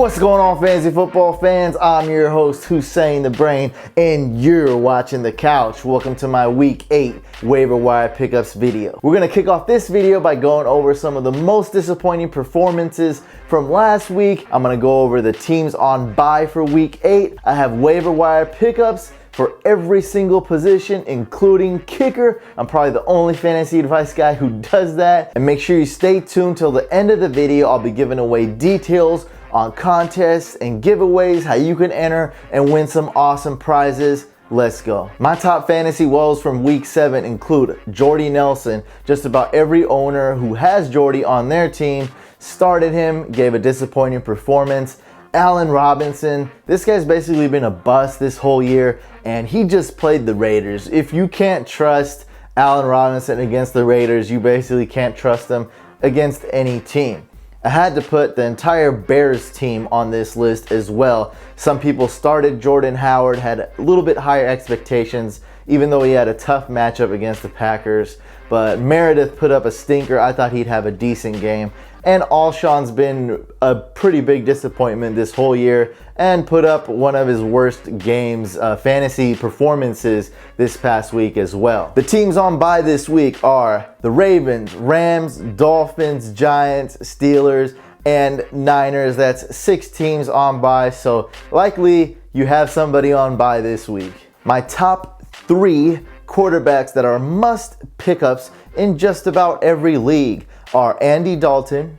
What's going on, fantasy football fans? I'm your host, Hussein the Brain, and you're watching The Couch. Welcome to my Week 8 Waiver Wire Pickups video. We're going to kick off this video by going over some of the most disappointing performances from last week. I'm going to go over the teams on bye for Week 8. I have Waiver Wire Pickups for every single position, including kicker. I'm probably the only fantasy advice guy who does that. And make sure you stay tuned till the end of the video. I'll be giving away details on contests and giveaways, how you can enter and win some awesome prizes. Let's go. My top fantasy woes from week 7 include Jordy Nelson. Just about every owner who has Jordy on their team started him, gave a disappointing performance. Allen Robinson, this guy's basically been a bust this whole year, and he just played the Raiders. If you can't trust Allen Robinson against the Raiders, you basically can't trust him against any team. I had to put the entire Bears team on this list as well. Some people started Jordan Howard, had a little bit higher expectations, even though he had a tough matchup against the Packers. But Meredith put up a stinker. I thought he'd have a decent game. And Alshon's been a pretty big disappointment this whole year and put up one of his worst games, fantasy performances this past week as well. The teams on bye this week are the Ravens, Rams, Dolphins, Giants, Steelers, and Niners. That's 6 teams on bye, so likely you have somebody on bye this week. My top 3 quarterbacks that are must pickups in just about every league are Andy Dalton,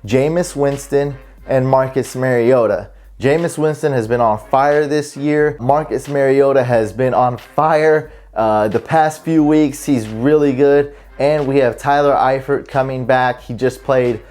Jameis Winston, and Marcus Mariota. Jameis Winston has been on fire this year. Marcus Mariota has been on fire the past few weeks. He's really good. And we have Tyler Eifert coming back. He just played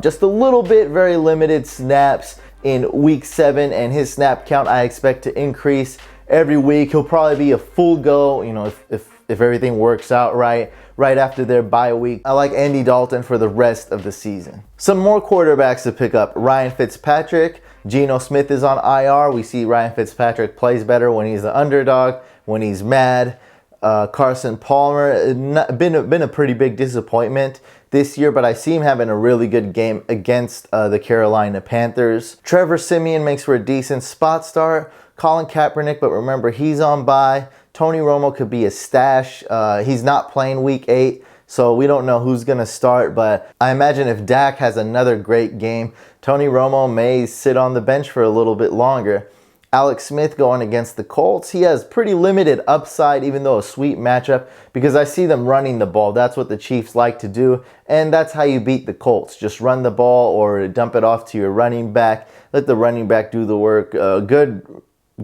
just a little bit, very limited snaps in week 7, and his snap count I expect to increase every week. He'll probably be a full go, you know, if everything works out right after their bye week. I like Andy Dalton for the rest of the season. Some more quarterbacks to pick up. Ryan Fitzpatrick. Geno Smith is on IR. We see Ryan Fitzpatrick plays better when he's the underdog, when he's mad. Carson Palmer, been a pretty big disappointment this year, but I see him having a really good game against the Carolina Panthers. Trevor Siemian makes for a decent spot start. Colin Kaepernick, but remember, he's on bye. Tony Romo could be a stash. He's not playing week 8, so we don't know who's going to start, but I imagine if Dak has another great game, Tony Romo may sit on the bench for a little bit longer. Alex Smith going against the Colts. He has pretty limited upside, even though a sweet matchup, because I see them running the ball. That's what the Chiefs like to do, and that's how you beat the Colts. Just run the ball or dump it off to your running back. Let the running back do the work.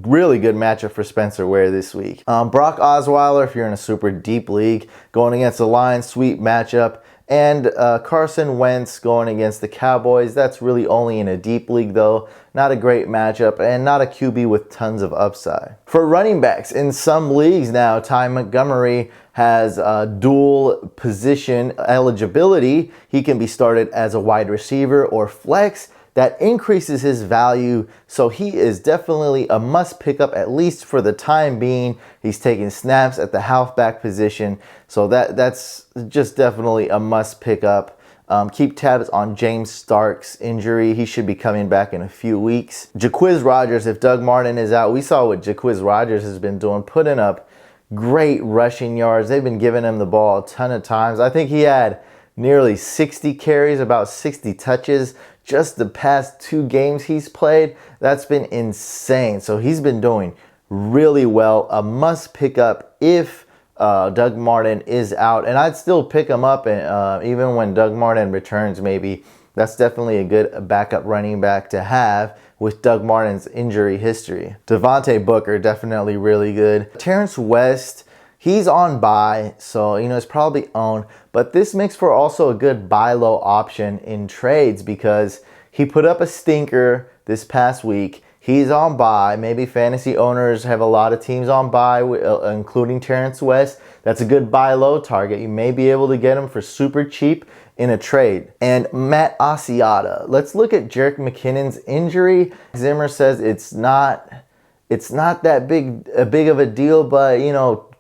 Really good matchup for Spencer Ware this week. Brock Osweiler, if you're in a super deep league, going against the Lions, sweet matchup. And Carson Wentz going against the Cowboys. That's really only in a deep league though. Not a great matchup and not a QB with tons of upside. For running backs, in some leagues now, Ty Montgomery has dual position eligibility. He can be started as a wide receiver or flex. That increases his value, so he is definitely a must pick up, at least for the time being. He's taking snaps at the halfback position, so that's just definitely a must pick up. Keep tabs on James Stark's injury. He should be coming back in a few weeks. Jacquizz Rodgers, if Doug Martin is out, we saw what Jacquizz Rodgers has been doing, putting up great rushing yards. They've been giving him the ball a ton of times. I think he had nearly 60 carries, about 60 touches just the past 2 games he's played. That's been insane. So he's been doing really well. A must pick up if Doug Martin is out. And I'd still pick him up even when Doug Martin returns maybe. That's definitely a good backup running back to have with Doug Martin's injury history. Devontae Booker, definitely really good. Terrence West, he's on bye, so it's probably owned. But this makes for also a good buy low option in trades because he put up a stinker this past week. He's on bye. Maybe fantasy owners have a lot of teams on bye, including Terrence West. That's a good buy low target. You may be able to get him for super cheap in a trade. And Matt Asiata. Let's look at Jerick McKinnon's injury. Zimmer says it's not that big of a deal, but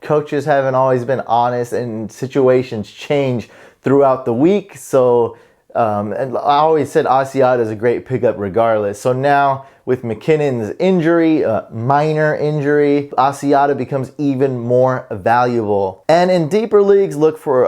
coaches haven't always been honest and situations change throughout the week. So And I always said Asiata is a great pickup regardless. So now with McKinnon's injury, minor injury, Asiata becomes even more valuable. And in deeper leagues, look for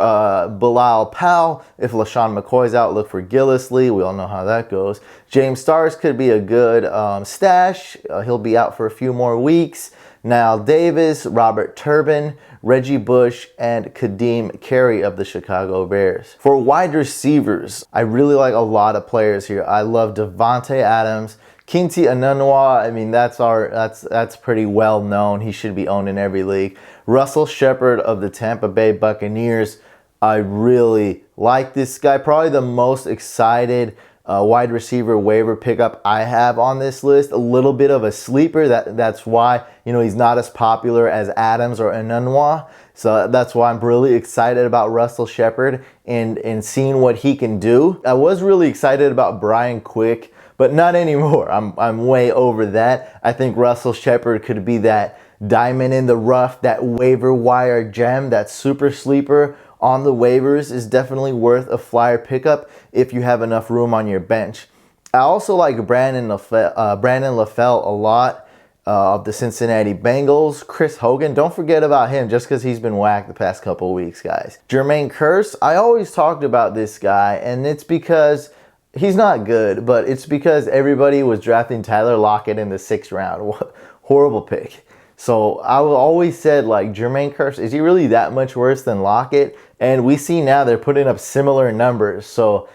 Bilal Powell. If LaShawn McCoy's out, look for Gillislee. We all know how that goes. James Starks could be a good stash. He'll be out for a few more weeks. Niall Davis, Robert Turbin, Reggie Bush, and Kadeem Carey of the Chicago Bears. For wide receivers, I really like a lot of players here. I love Devontae Adams, Kinti Anunwa. I mean, that's pretty well known. He should be owned in every league. Russell Shepard of the Tampa Bay Buccaneers. I really like this guy. Probably the most excited wide receiver waiver pickup I have on this list. A little bit of a sleeper. That's why, you know, he's not as popular as Adams or Anunwa. So that's why I'm really excited about Russell Shepard and seeing what he can do. I was really excited about Brian Quick, but not anymore. I'm way over that. I think Russell Shepard could be that diamond in the rough, that waiver wire gem, that super sleeper on the waivers is definitely worth a flyer pickup if you have enough room on your bench. I also like Brandon LaFell a lot of the Cincinnati Bengals. Chris Hogan, don't forget about him just because he's been whacked the past couple of weeks, guys. Jermaine Kearse, I always talked about this guy, and it's because he's not good, but it's because everybody was drafting Tyler Lockett in the 6th round. Horrible pick. So I always said, like, Jermaine Kearse, is he really that much worse than Lockett? And we see now they're putting up similar numbers. So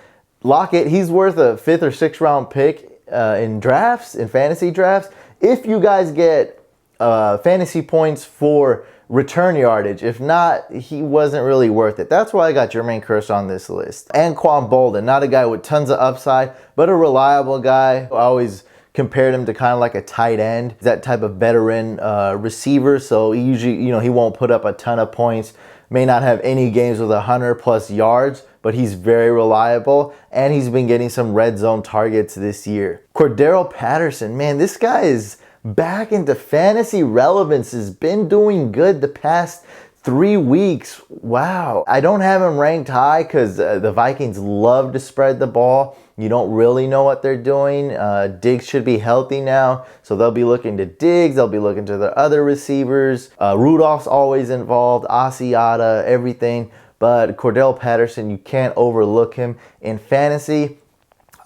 Lockett, he's worth a 5th or 6th round pick in drafts, in fantasy drafts. If you guys get fantasy points for return yardage. If not, he wasn't really worth it. That's why I got Jermaine Kearse on this list. And Quan Bolden, not a guy with tons of upside, but a reliable guy. I always compared him to kind of like a tight end, that type of veteran receiver. So he usually, he won't put up a ton of points, may not have any games with 100+ yards, but he's very reliable, and he's been getting some red zone targets this year. Cordero Patterson, man, this guy is back into fantasy relevance, has been doing good the past 3 weeks. Wow. I don't have him ranked high because the Vikings love to spread the ball. You don't really know what they're doing. Diggs should be healthy now, so they'll be looking to Diggs. They'll be looking to their other receivers. Rudolph's always involved, Asiata, everything. But Cordell Patterson, you can't overlook him in fantasy.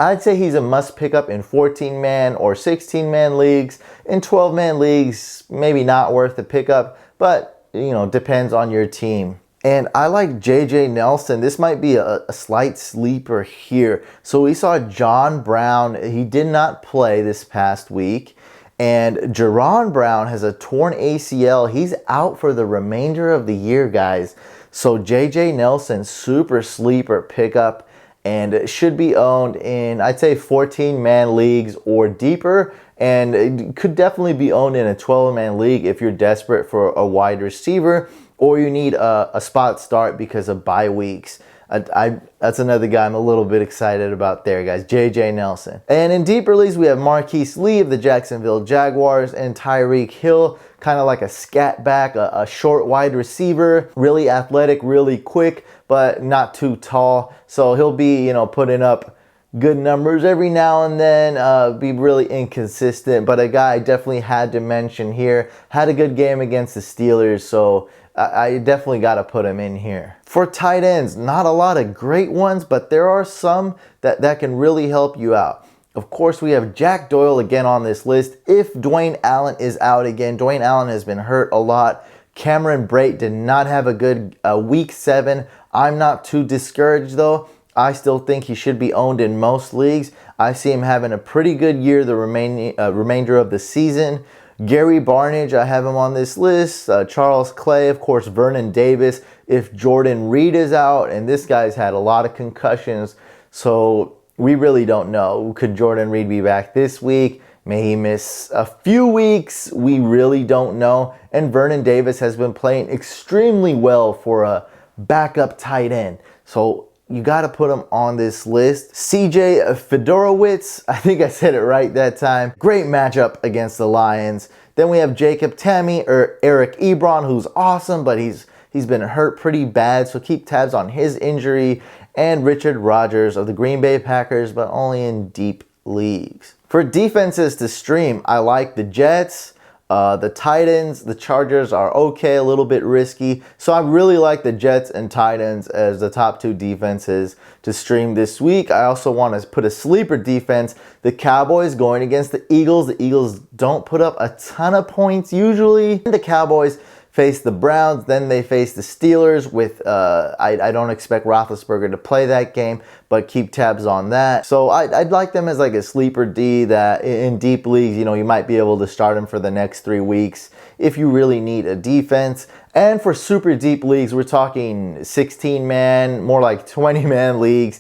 I'd say he's a must pick up in 14-man or 16-man leagues. In 12-man leagues, maybe not worth the pickup, but depends on your team. And I like J.J. Nelson. This might be a slight sleeper here. So we saw John Brown. He did not play this past week. And Jerron Brown has a torn ACL. He's out for the remainder of the year, guys. So J.J. Nelson, super sleeper pickup, and should be owned in, I'd say, 14-man leagues or deeper. And it could definitely be owned in a 12-man league if you're desperate for a wide receiver, or you need a spot start because of bye weeks. That's another guy I'm a little bit excited about there, guys. J.J. Nelson. And in deeper leagues, we have Marquise Lee of the Jacksonville Jaguars and Tyreek Hill, kind of like a scat back, a short wide receiver, really athletic, really quick, but not too tall. So he'll be, putting up good numbers every now and then, be really inconsistent, but a guy I definitely had to mention here. Had a good game against the Steelers, so I definitely got to put him in here. For tight ends, not a lot of great ones, but there are some that can really help you out. Of course, we have Jack Doyle again on this list. If Dwayne Allen is out again, Dwayne Allen has been hurt a lot. Cameron Brate did not have a good week 7. I'm not too discouraged though. I still think he should be owned in most leagues. I see him having a pretty good year the remainder of the season. Gary Barnidge, I have him on this list. Charles Clay, of course, Vernon Davis. If Jordan Reed is out, and this guy's had a lot of concussions, so we really don't know. Could Jordan Reed be back this week? May he miss a few weeks? We really don't know. And Vernon Davis has been playing extremely well for a backup tight end. So you got to put him on this list. CJ Fedorowicz, I think I said it right that time. Great matchup against the Lions. Then we have Jacob Tamme or Eric Ebron, who's awesome, but he's been hurt pretty bad, so keep tabs on his injury. and Richard Rodgers of the Green Bay Packers, but only in deep leagues. For defenses to stream, I like the Jets, the Titans. The Chargers are okay, a little bit risky. So I really like the Jets and Titans as the top 2 defenses to stream this week. I also want to put a sleeper defense, the Cowboys going against the Eagles. The Eagles don't put up a ton of points usually. The Cowboys face the Browns, then they face the Steelers with, I don't expect Roethlisberger to play that game, but keep tabs on that. So I'd like them as like a sleeper D that in deep leagues, you might be able to start them for the next 3 weeks if you really need a defense. And for super deep leagues, we're talking 16-man, more like 20-man leagues.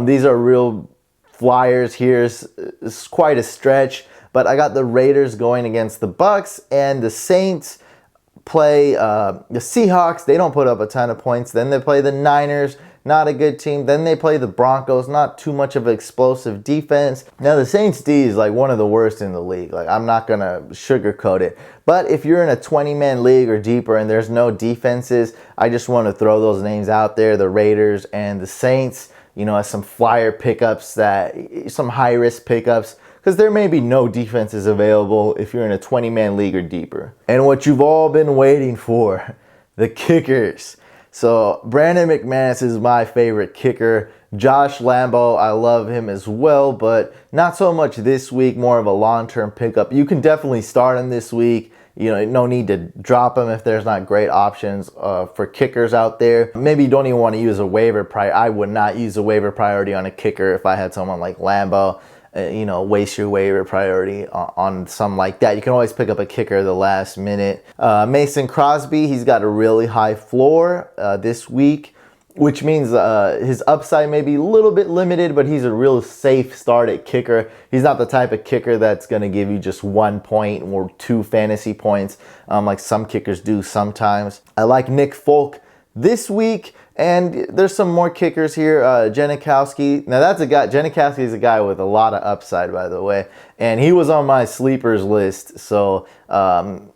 These are real flyers here. It's quite a stretch, but I got the Raiders going against the Bucks, and the Saints play the Seahawks. They don't put up a ton of points. Then they play the Niners, not a good team. Then they play the Broncos, not too much of an explosive defense. Now the Saints D is like one of the worst in the league. Like, I'm not gonna sugarcoat it, but if you're in a 20-man league or deeper and there's no defenses, I just want to throw those names out there, the Raiders and the Saints, as some flyer pickups, some high risk pickups, because there may be no defenses available if you're in a 20-man league or deeper. And what you've all been waiting for, the kickers. So Brandon McManus is my favorite kicker. Josh Lambo, I love him as well, but not so much this week, more of a long-term pickup. You can definitely start him this week. No need to drop him if there's not great options for kickers out there. Maybe you don't even want to use a waiver priority. I would not use a waiver priority on a kicker if I had someone like Lambo. Waste your waiver priority on something like that. You can always pick up a kicker at the last minute. Mason Crosby, he's got a really high floor this week, which means his upside may be a little bit limited, but he's a real safe start at kicker. He's not the type of kicker that's going to give you just 1 point or 2 fantasy points like some kickers do sometimes. I like Nick Folk this week. And there's some more kickers here. Janikowski. Now that's a guy. Janikowski is a guy with a lot of upside, by the way. And he was on my sleepers list. So I'm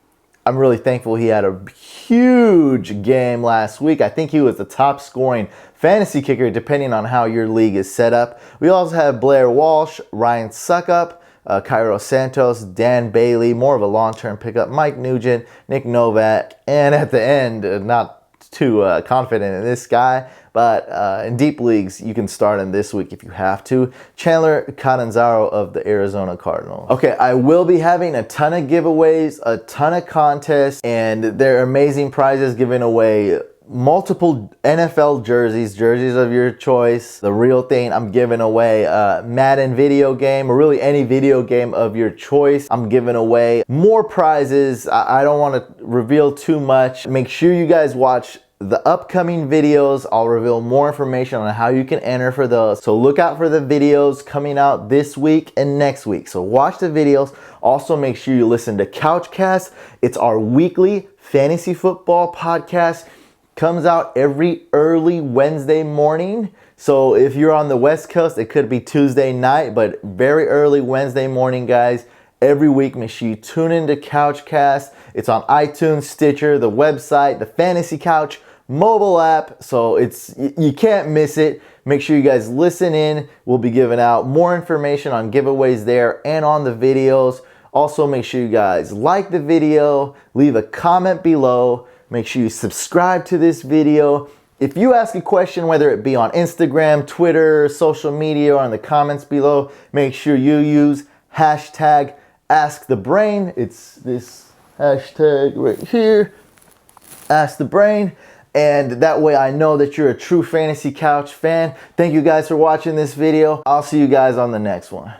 really thankful he had a huge game last week. I think he was the top scoring fantasy kicker, depending on how your league is set up. We also have Blair Walsh, Ryan Suckup, Cairo Santos, Dan Bailey, more of a long-term pickup, Mike Nugent, Nick Novak, and at the end, not too confident in this guy, but in deep leagues you can start him this week if you have to, Chandler Catanzaro of the Arizona Cardinals. Okay, I will be having a ton of giveaways, a ton of contests, and there are amazing prizes given away. Multiple NFL jerseys of your choice, the real thing. I'm giving away Madden video game, or really any video game of your choice. I'm giving away more prizes. I don't want to reveal too much. Make sure you guys watch the upcoming videos. I'll reveal more information on how you can enter for those. So look out for the videos coming out this week and next week. So watch the videos. Also make sure you listen to Couchcast. It's our weekly fantasy football podcast. Comes out every early Wednesday morning. So if you're on the West Coast, it could be Tuesday night, but very early Wednesday morning, guys. Every week, make sure you tune into Couchcast. It's on iTunes, Stitcher, the website, the Fantasy Couch mobile app. So you can't miss it. Make sure you guys listen in. We'll be giving out more information on giveaways there and on the videos. Also, make sure you guys like the video, leave a comment below. Make sure you subscribe to this video. If you ask a question, whether it be on Instagram, Twitter, social media, or in the comments below, make sure you use hashtag #AskTheBrain. It's this hashtag right here, #AskTheBrain. And that way I know that you're a true Fantasy Couch fan. Thank you guys for watching this video. I'll see you guys on the next one.